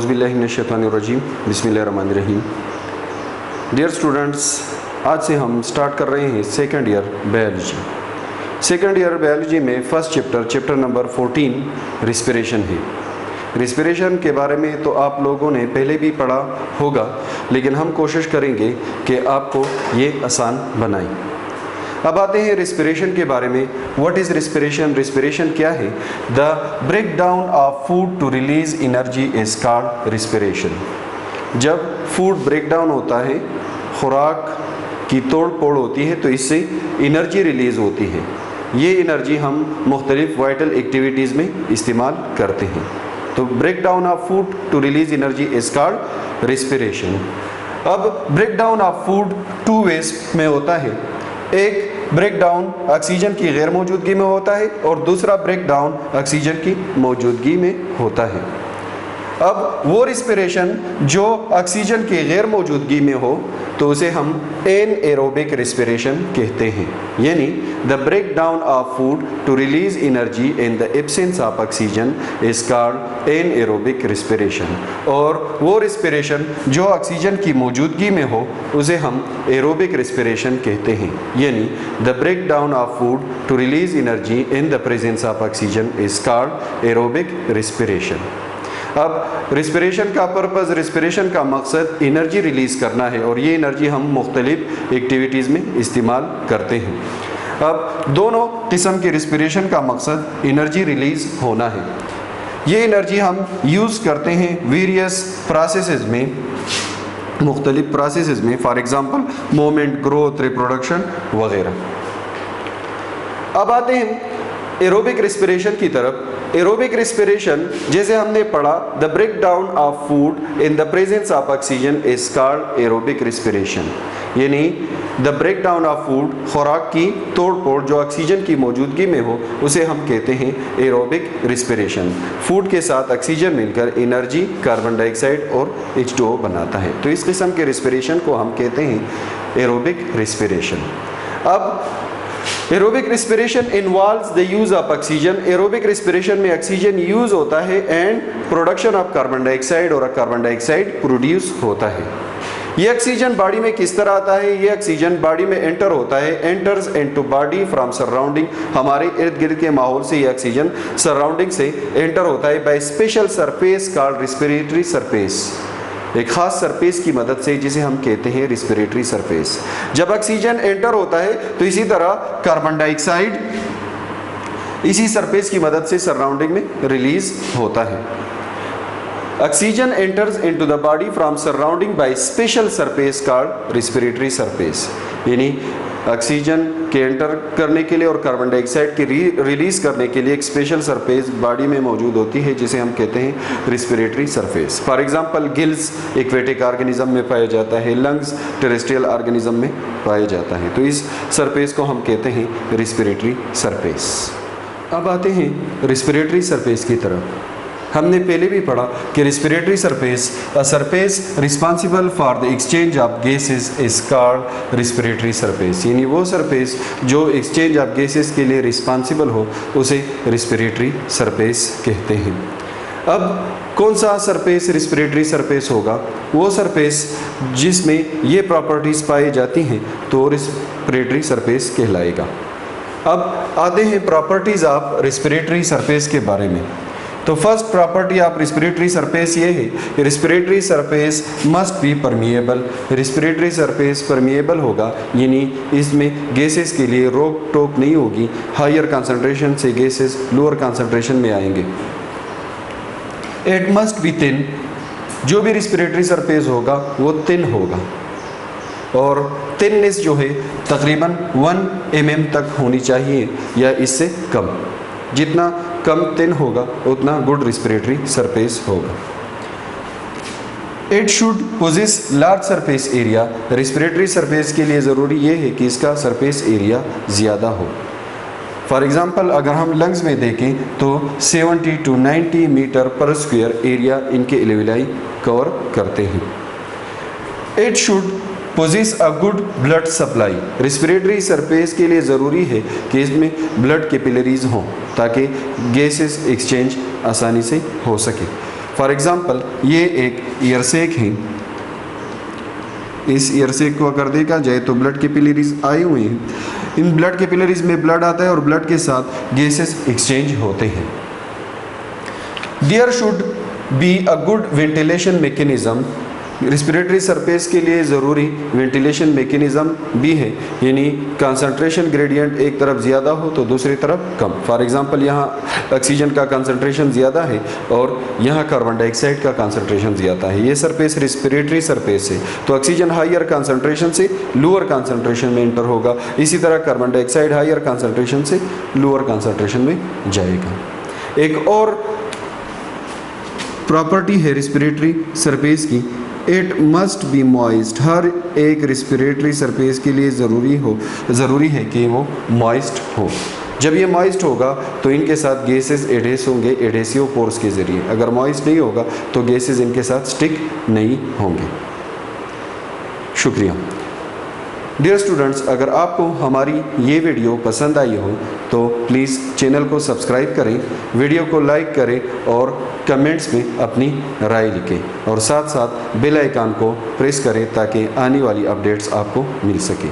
औज़ुबिल्लाहिमिनश्शैतानिर्रजीम बिस्मिल्लाहिर्रहमानिर्रहीम। Dear students, आज से हम स्टार्ट कर रहे हैं second year biology. Second year biology में फर्स्ट चैप्टर नंबर 14 रिस्पिरेशन है। रिस्पिरेशन के बारे में तो आप लोगों ने पहले भी पढ़ा होगा, लेकिन हम कोशिश करेंगे कि आपको ये आसान बनाएं। अब आते हैं रिस्पिरेशन के बारे में। What is respiration? रिस्पिरेशन क्या है? The break down of food to release energy is called respiration. जब फूड ब्रेक डाउन होता है, खुराक की तोड़ फोड़ होती है, तो इससे एनर्जी रिलीज़ होती है। ये एनर्जी हम मुख्तलिफ वाइटल एक्टिविटीज़ में इस्तेमाल करते हैं। तो break down of food to release energy is called respiration. अब break down of food to ways में होता है। एक ब्रेक डाउन ऑक्सीजन की गैर मौजूदगी में होता है और दूसरा ब्रेक डाउन ऑक्सीजन की मौजूदगी में होता है। अब वो रिस्पिरेशन जो ऑक्सीजन की गैर मौजूदगी में हो तो उसे हम एनएरोबिक रिस्पिरेशन कहते हैं, यानी the break down of food to release energy in the absence of oxygen is called anaerobic respiration. और वो रिस्पिरेशन जो ऑक्सीजन की मौजूदगी में हो उसे हम एरोबिक रिस्पिरेशन कहते हैं, यानी the break down of food to release energy in the presence of oxygen is called aerobic respiration. अब रिस्पिरेशन का पर्पज़, रिस्पिरेशन का मकसद एनर्जी रिलीज़ करना है और ये एनर्जी हम मुख्तलिफ एक्टिविटीज़ में इस्तेमाल करते हैं। अब दोनों किस्म के रिस्पिरेशन का मकसद एनर्जी रिलीज़ होना है। ये एनर्जी हम यूज़ करते हैं वेरियस प्रोसेसेस में, मुख्तलिफ प्रोसेसेस में, for example movement, growth, reproduction वगैरह। अब आते हैं एरोबिक रिस्पिरेशन की तरफ। एरोबिक रिस्पिरेशन जैसे हमने पढ़ा, the break down of food in the presence of oxygen is called aerobic respiration, यानी the break down of food, खुराक की तोड़ फोड़ जो ऑक्सीजन की मौजूदगी में हो उसे हम कहते हैं एरोबिक रिस्पिरेशन। फूड के साथ ऑक्सीजन मिलकर एनर्जी, कार्बन डाइऑक्साइड और H2O बनाता है, तो इस किस्म के रिस्पिरेशन को हम कहते हैं एरोबिक रिस्पिरेशन। अब aerobic respiration involves the use of oxygen. Aerobic respiration में ऑक्सीजन यूज़ होता है and production of carbon dioxide, और कार्बन डाइऑक्साइड प्रोड्यूस होता है। ये ऑक्सीजन बॉडी में किस तरह आता है? ये ऑक्सीजन बॉडी में एंटर होता है, enters into body from surrounding. हमारे इर्द गिर्द के माहौल से ये ऑक्सीजन सराउंडिंग से एंटर होता है by special surface called respiratory surface, एक खास सरफेस की मदद से, जिसे हम कहते हैं रिस्पिरेटरी सरफेस। जब ऑक्सीजन एंटर होता है तो इसी तरह कार्बन डाइऑक्साइड इसी सरफेस की मदद से सराउंडिंग में रिलीज होता है। Oxygen enters into the body from surrounding by special surface called respiratory surface, यानी ऑक्सीजन के एंटर करने के लिए और कार्बन डाइऑक्साइड की रिलीज करने के लिए एक स्पेशल सरफेस बॉडी में मौजूद होती है, जिसे हम कहते हैं respiratory surface. For example gills aquatic organism में पाया जाता है, लंग्स टेरेस्ट्रियल ऑर्गेनिज्म में पाया जाता है, तो इस सरफेस को हम कहते हैं रिस्पिरेटरी सरफेस। अब आते हैं रिस्पिरेटरी सरफेस की तरफ। हमने पहले भी पढ़ा कि respiratory surface, a surface responsible for the exchange of gases is called respiratory surface, यानी वो सरफेस जो एक्सचेंज ऑफ गैसेस के लिए रिस्पॉन्सिबल हो उसे रिस्पिरेटरी सरफेस कहते हैं। अब कौन सा सरफेस रिस्पिरेटरी सरफेस होगा? वो सरफेस जिसमें ये प्रॉपर्टीज़ पाई जाती हैं तो रिस्पिरेटरी सरफेस कहलाएगा। अब आते हैं प्रॉपर्टीज़ ऑफ रिस्पिरेटरी सरफेस के बारे में। तो first property of respiratory surface ये है कि respiratory surface must be permeable. Respiratory surface permeable होगा, यानी इसमें गैसेस के लिए रोक टोक नहीं होगी। हायर कंसंट्रेशन से गैसेस लोअर कंसंट्रेशन में आएंगे। इट मस्ट बी थिन, जो भी रिस्पिरेटरी सरफेस होगा वो थिन होगा, और थिननेस जो है तकरीबन 1 mm तक होनी चाहिए या इससे कम। जितना कम थिन होगा उतना गुड रिस्पिरेटरी सरफेस होगा। It should possess large surface area. Respiratory surface के लिए ज़रूरी ये है कि इसका सरफेस एरिया ज़्यादा हो। फॉर एग्ज़ाम्पल अगर हम लंग्स में देखें तो 70 to 90 मीटर पर स्क्वायर एरिया इनके एल्वेलाई कवर करते हैं। It should possess a good blood supply. Respiratory surface के लिए ज़रूरी है कि इसमें ब्लड कैपिलरीज हों ताकि गैसेस एक्सचेंज आसानी से हो सके। फॉर एग्जांपल ये एक ईयर सेक है, इस ईयर सेक को अगर देखा जाए तो ब्लड कैपिलरीज आई हुई हैं, इन ब्लड कैपिलरीज में ब्लड आता है और ब्लड के साथ गैसेस एक्सचेंज होते हैं। There should be a good ventilation mechanism, respiratory surface के लिए ज़रूरी वेंटिलेशन मैकेनिज्म भी है, यानी कंसंट्रेशन ग्रेडियंट एक तरफ ज़्यादा हो तो दूसरी तरफ कम। फॉर एग्जांपल यहाँ ऑक्सीजन का कंसंट्रेशन ज़्यादा है और यहाँ कार्बन डाइऑक्साइड का कंसंट्रेशन ज़्यादा है। ये सरफेस रिस्पिरेटरी सरफेस है, तो ऑक्सीजन हायर कंसंट्रेशन से लोअर कंसंट्रेशन में इंटर होगा, इसी तरह कार्बन डाइऑक्साइड हायर कंसंट्रेशन से लोअर कंसंट्रेशन में जाएगा। एक और प्रॉपर्टी है रिस्पिरेटरी सरफेस की, इट मस्ट बी मॉइस्ट। हर एक रिस्पिरेटरी सरफेस के लिए ज़रूरी है कि वो मॉइस्ट हो। जब ये मॉइस्ट होगा तो इनके साथ गैसेस एडहेस होंगे एडहेसिव पोर्स के ज़रिए, अगर मॉइस्ट नहीं होगा तो गैसेस इनके साथ स्टिक नहीं होंगे। शुक्रिया। डियर स्टूडेंट्स, अगर आपको हमारी ये वीडियो पसंद आई हो तो प्लीज़ चैनल को सब्सक्राइब करें, वीडियो को लाइक करें और कमेंट्स में अपनी राय लिखें और साथ साथ बेल आइकन को प्रेस करें ताकि आने वाली अपडेट्स आपको मिल सके।